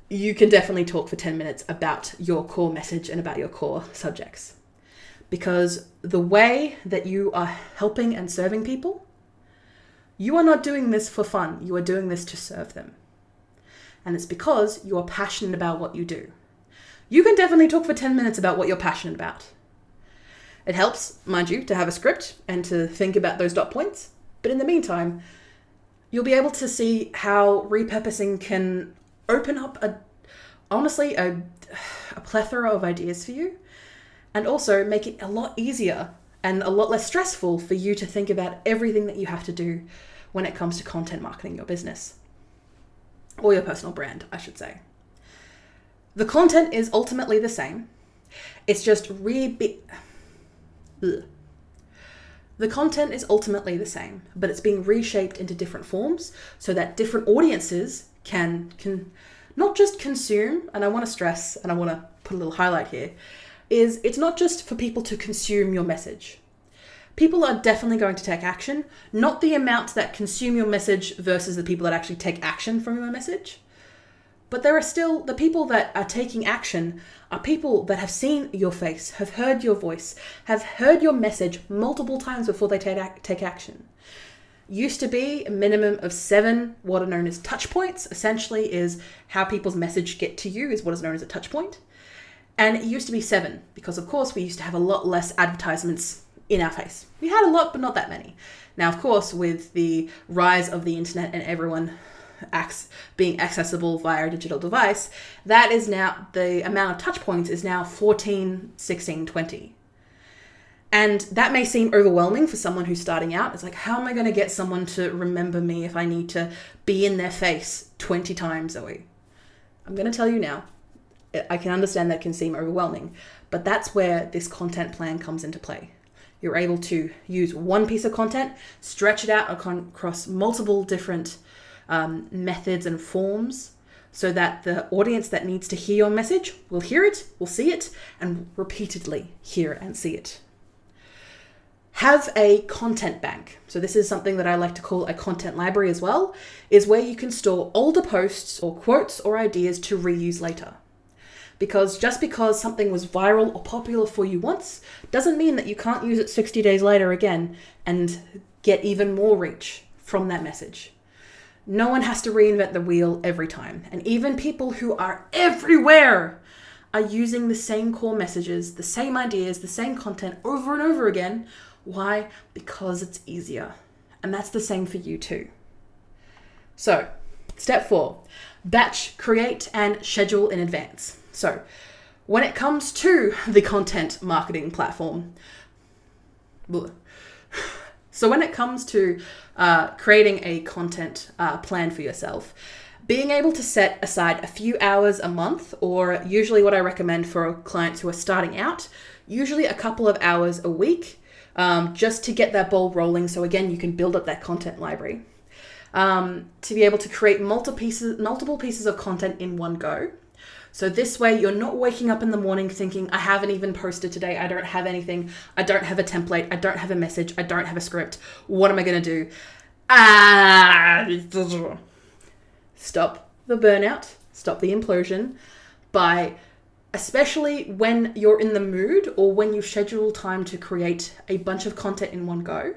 S1: you can definitely talk for 10 minutes about your core message and about your core subjects. Because the way that you are helping and serving people, you are not doing this for fun. You are doing this to serve them. And it's because you are passionate about what you do. You can definitely talk for 10 minutes about what you're passionate about. It helps, mind you, to have a script and to think about those dot points. But in the meantime, you'll be able to see how repurposing can open up a plethora of ideas for you, and also make it a lot easier and a lot less stressful for you to think about everything that you have to do when it comes to content marketing your business. Or your personal brand, I should say. The content is ultimately the same. It's just The content is ultimately the same, but it's being reshaped into different forms so that different audiences can not just consume, and I want to stress, and I want to put a little highlight here, is it's not just for people to consume your message. People are definitely going to take action, not the amount that consume your message versus the people that actually take action from your message. But there are still, the people that are taking action are people that have seen your face, have heard your voice, have heard your message multiple times before they take action. Used to be a minimum of 7 what are known as touch points, essentially is how people's message get to you is what is known as a touch point. And it used to be 7 because of course we used to have a lot less advertisements in our face. We had a lot, but not that many. Now, of course, with the rise of the internet and everyone being accessible via a digital device, that is now, the amount of touch points is now 14, 16, 20. And that may seem overwhelming for someone who's starting out. It's like, how am I going to get someone to remember me if I need to be in their face 20 times a week? I'm going to tell you now, I can understand that can seem overwhelming, but that's where this content plan comes into play. You're able to use one piece of content, stretch it out across multiple different methods and forms so that the audience that needs to hear your message will hear it, will see it, and repeatedly hear and see it. Have a content bank. So this is something that I like to call a content library as well, is where you can store older posts or quotes or ideas to reuse later. Because just because something was viral or popular for you once doesn't mean that you can't use it 60 days later again and get even more reach from that message. No one has to reinvent the wheel every time. And even people who are everywhere are using the same core messages, the same ideas, the same content over and over again. Why? Because it's easier. And that's the same for you too. So, step 4, batch, create, and schedule in advance. So, when it comes to the content marketing platform, when it comes to creating a content plan for yourself, being able to set aside a few hours a month, or usually what I recommend for clients who are starting out, usually a couple of hours a week, just to get that ball rolling. So again, you can build up that content library. To be able to create multiple pieces of content in one go. So this way you're not waking up in the morning thinking, I haven't even posted today. I don't have anything. I don't have a template. I don't have a message. I don't have a script. What am I going to do? Stop the burnout. Stop the implosion by, especially when you're in the mood or when you schedule time to create a bunch of content in one go.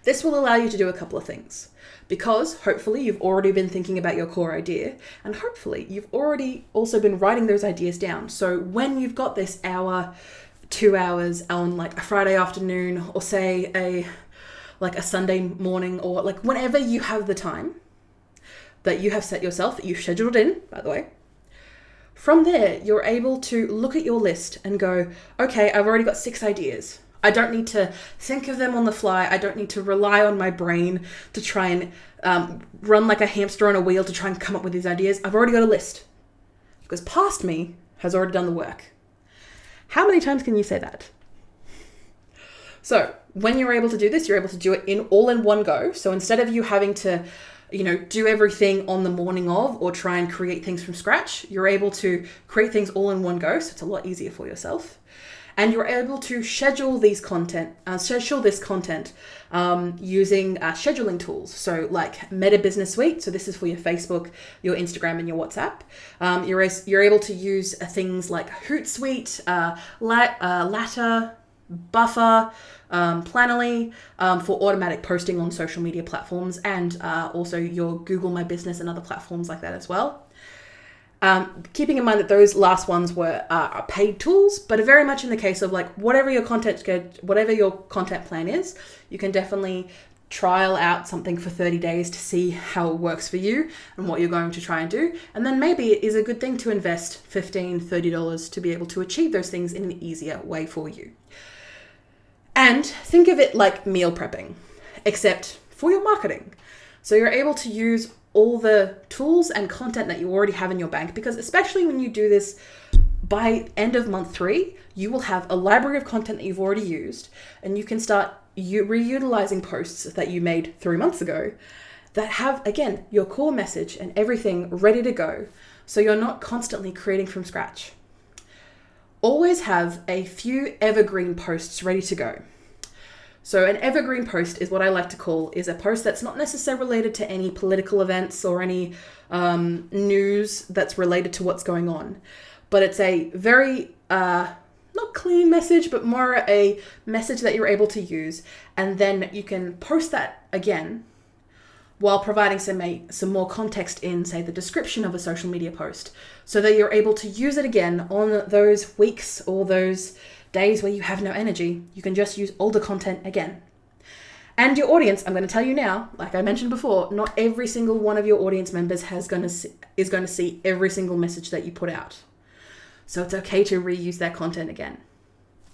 S1: This will allow you to do a couple of things, because hopefully you've already been thinking about your core idea, and hopefully you've already also been writing those ideas down. So when you've got this hour, 2 hours on like a Friday afternoon, or say a Sunday morning, or like whenever you have the time that you have set yourself, you've scheduled in, by the way, from there, you're able to look at your list and go, okay, I've already got 6 ideas. I don't need to think of them on the fly. I don't need to rely on my brain to try and run like a hamster on a wheel to try and come up with these ideas. I've already got a list, because past me has already done the work. How many times can you say that? So when you're able to do this, you're able to do it all in one go. So instead of you having to, do everything on the morning of or try and create things from scratch, you're able to create things all in one go. So it's a lot easier for yourself. And you're able to schedule this content using scheduling tools. So like Meta Business Suite. So this is for your Facebook, your Instagram, and your WhatsApp. You're able to use things like Hootsuite, Latter, Buffer, Planoly for automatic posting on social media platforms, and also your Google My Business and other platforms like that as well. Keeping in mind that those last ones are paid tools, but are very much in the case of like whatever your content plan is, you can definitely trial out something for 30 days to see how it works for you and what you're going to try and do. And then maybe it is a good thing to invest $15, $30 to be able to achieve those things in an easier way for you. And think of it like meal prepping, except for your marketing. So you're able to use all the tools and content that you already have in your bank, because especially when you do this by end of month 3, you will have a library of content that you've already used, and you can start reutilizing posts that you made 3 months ago that have, again, your core message and everything ready to go. So you're not constantly creating from scratch. Always have a few evergreen posts ready to go. So an evergreen post is what I like to call is a post that's not necessarily related to any political events or any news that's related to what's going on. But it's a very, not clean message, but more a message that you're able to use. And then you can post that again while providing some more context in, say, the description of a social media post, so that you're able to use it again on those weeks or those days where you have no energy. You can just use older content again. And your audience, I'm going to tell you now, like I mentioned before, not every single one of your audience members is going to see every single message that you put out. So it's okay to reuse that content again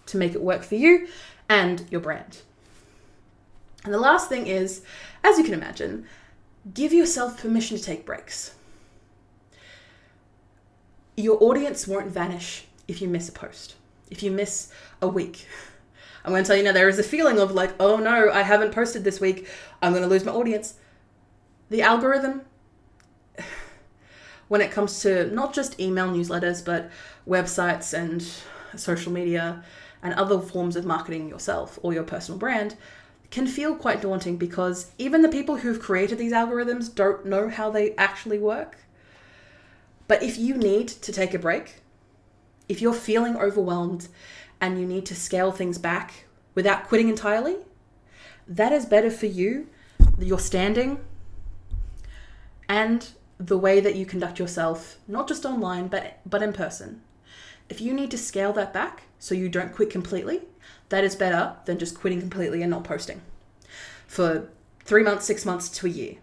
S1: to make it work for you and your brand. And the last thing is, as you can imagine, give yourself permission to take breaks. Your audience won't vanish if you miss a post. If you miss a week, I'm going to tell you now, there is a feeling of like, oh no, I haven't posted this week. I'm going to lose my audience. The algorithm, when it comes to not just email newsletters, but websites and social media and other forms of marketing yourself or your personal brand, can feel quite daunting, because even the people who've created these algorithms don't know how they actually work. But if you need to take a break, if you're feeling overwhelmed and you need to scale things back without quitting entirely, that is better for you, your standing, and the way that you conduct yourself, not just online, but in person. If you need to scale that back so you don't quit completely, that is better than just quitting completely and not posting for 3 months, 6 months to a year.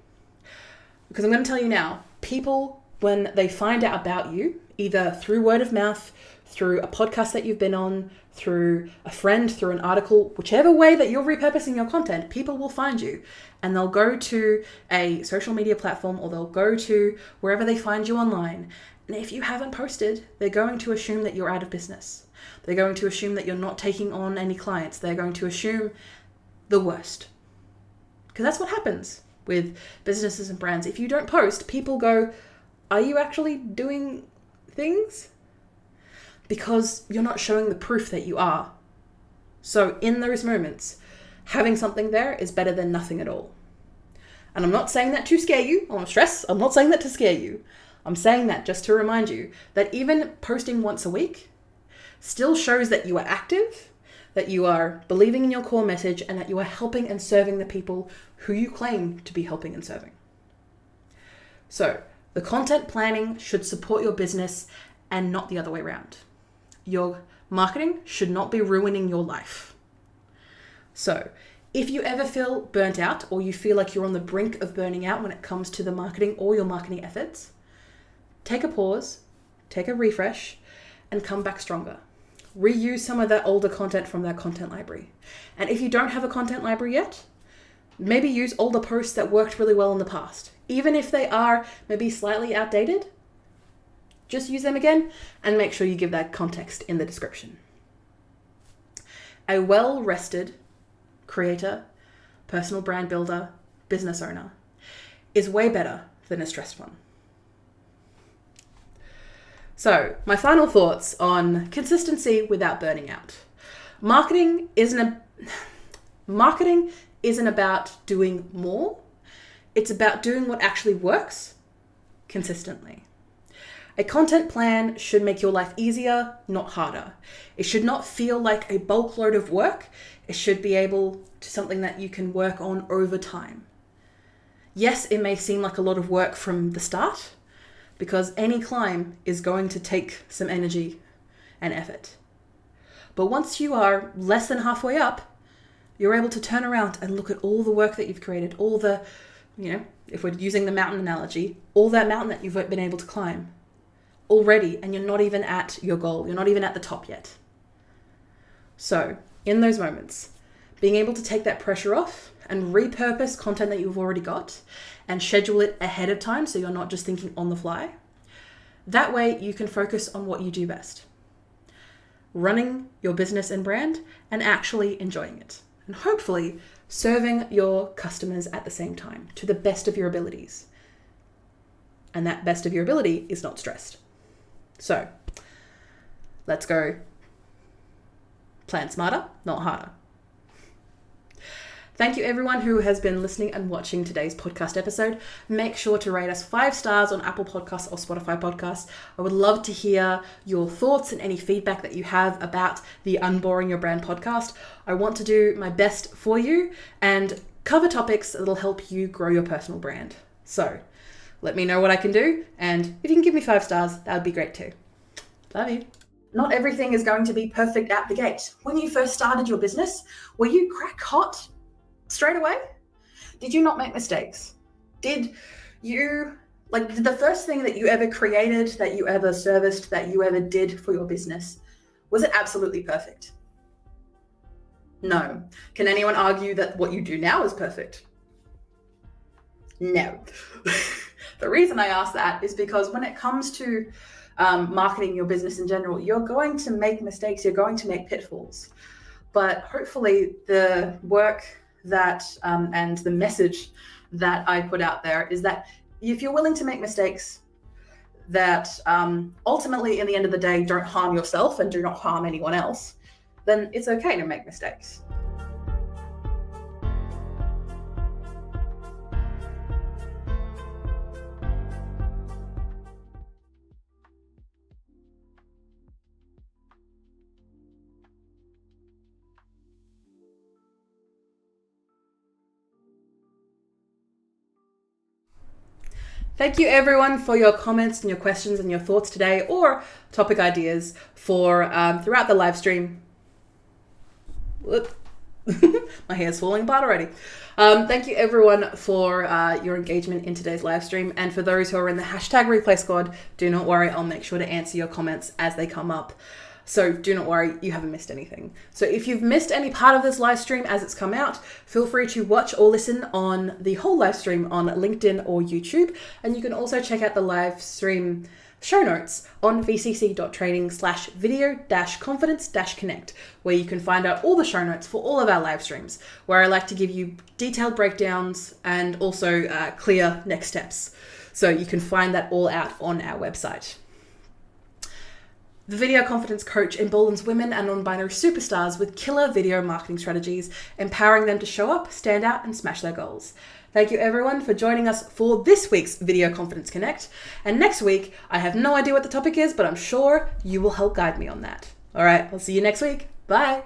S1: Because I'm going to tell you now, people, when they find out about you, either through word of mouth, through a podcast that you've been on, through a friend, through an article, whichever way that you're repurposing your content, people will find you and they'll go to a social media platform or they'll go to wherever they find you online. And if you haven't posted, they're going to assume that you're out of business. They're going to assume that you're not taking on any clients. They're going to assume the worst. Because that's what happens with businesses and brands. If you don't post, people go, are you actually doing things? Because you're not showing the proof that you are. So in those moments, having something there is better than nothing at all. And I'm not saying that to scare you. I want to stress, I'm not saying that to scare you. I'm saying that just to remind you that even posting once a week still shows that you are active, that you are believing in your core message, and that you are helping and serving the people who you claim to be helping and serving. So the content planning should support your business and not the other way around. Your marketing should not be ruining your life. So if you ever feel burnt out or you feel like you're on the brink of burning out when it comes to the marketing or your marketing efforts, take a pause, take a refresh, and come back stronger. Reuse some of that older content from that content library. And if you don't have a content library yet, maybe use older posts that worked really well in the past. Even if they are maybe slightly outdated, just use them again and make sure you give that context in the description. A well-rested creator, personal brand builder, business owner is way better than a stressed one. So, my final thoughts on consistency without burning out. Marketing isn't about doing more. It's about doing what actually works consistently. A content plan should make your life easier, not harder. It should not feel like a bulk load of work. It should be able to something that you can work on over time. Yes, it may seem like a lot of work from the start, because any climb is going to take some energy and effort. But once you are less than halfway up, you're able to turn around and look at all the work that you've created, all the, if we're using the mountain analogy, all that mountain that you've been able to climb already, and you're not even at your goal. You're not even at the top yet. So in those moments, being able to take that pressure off and repurpose content that you've already got and schedule it ahead of time so you're not just thinking on the fly. That way you can focus on what you do best. Running your business and brand and actually enjoying it. And hopefully serving your customers at the same time to the best of your abilities. And that best of your ability is not stressed. So let's go plan smarter, not harder. Thank you everyone who has been listening and watching today's podcast episode. Make sure to rate us 5 stars on Apple Podcasts or Spotify Podcasts. I would love to hear your thoughts and any feedback that you have about the Unboring Your Brand podcast. I want to do my best for you and cover topics that will help you grow your personal brand. So let me know what I can do, and if you can give me 5 stars, that would be great too. Love you. Not everything is going to be perfect out the gate. When you first started your business, were you crack hot straight away? Did you not make mistakes? Did the first thing that you ever created, that you ever serviced, that you ever did for your business, was it absolutely perfect? No. Can anyone argue that what you do now is perfect? No. The reason I ask that is because when it comes to marketing your business in general, you're going to make mistakes, you're going to make pitfalls. But hopefully the work that and the message that I put out there is that if you're willing to make mistakes that ultimately in the end of the day don't harm yourself and do not harm anyone else, then it's okay to make mistakes. Thank you everyone for your comments and your questions and your thoughts today, or topic ideas for throughout the live stream. My hair's falling apart already. Thank you everyone for your engagement in today's live stream, and for those who are in the hashtag replay squad, do not worry, I'll make sure to answer your comments as they come up. So do not worry, you haven't missed anything. So if you've missed any part of this live stream as it's come out, feel free to watch or listen on the whole live stream on LinkedIn or YouTube. And you can also check out the live stream show notes on vcc.training/video-confidence-connect, where you can find out all the show notes for all of our live streams, where I like to give you detailed breakdowns and also clear next steps. So you can find that all out on our website. The Video Confidence Coach emboldens women and non-binary superstars with killer video marketing strategies, empowering them to show up, stand out, and smash their goals. Thank you everyone for joining us for this week's Video Confidence Connect. And next week, I have no idea what the topic is, but I'm sure you will help guide me on that. All right, I'll see you next week. Bye.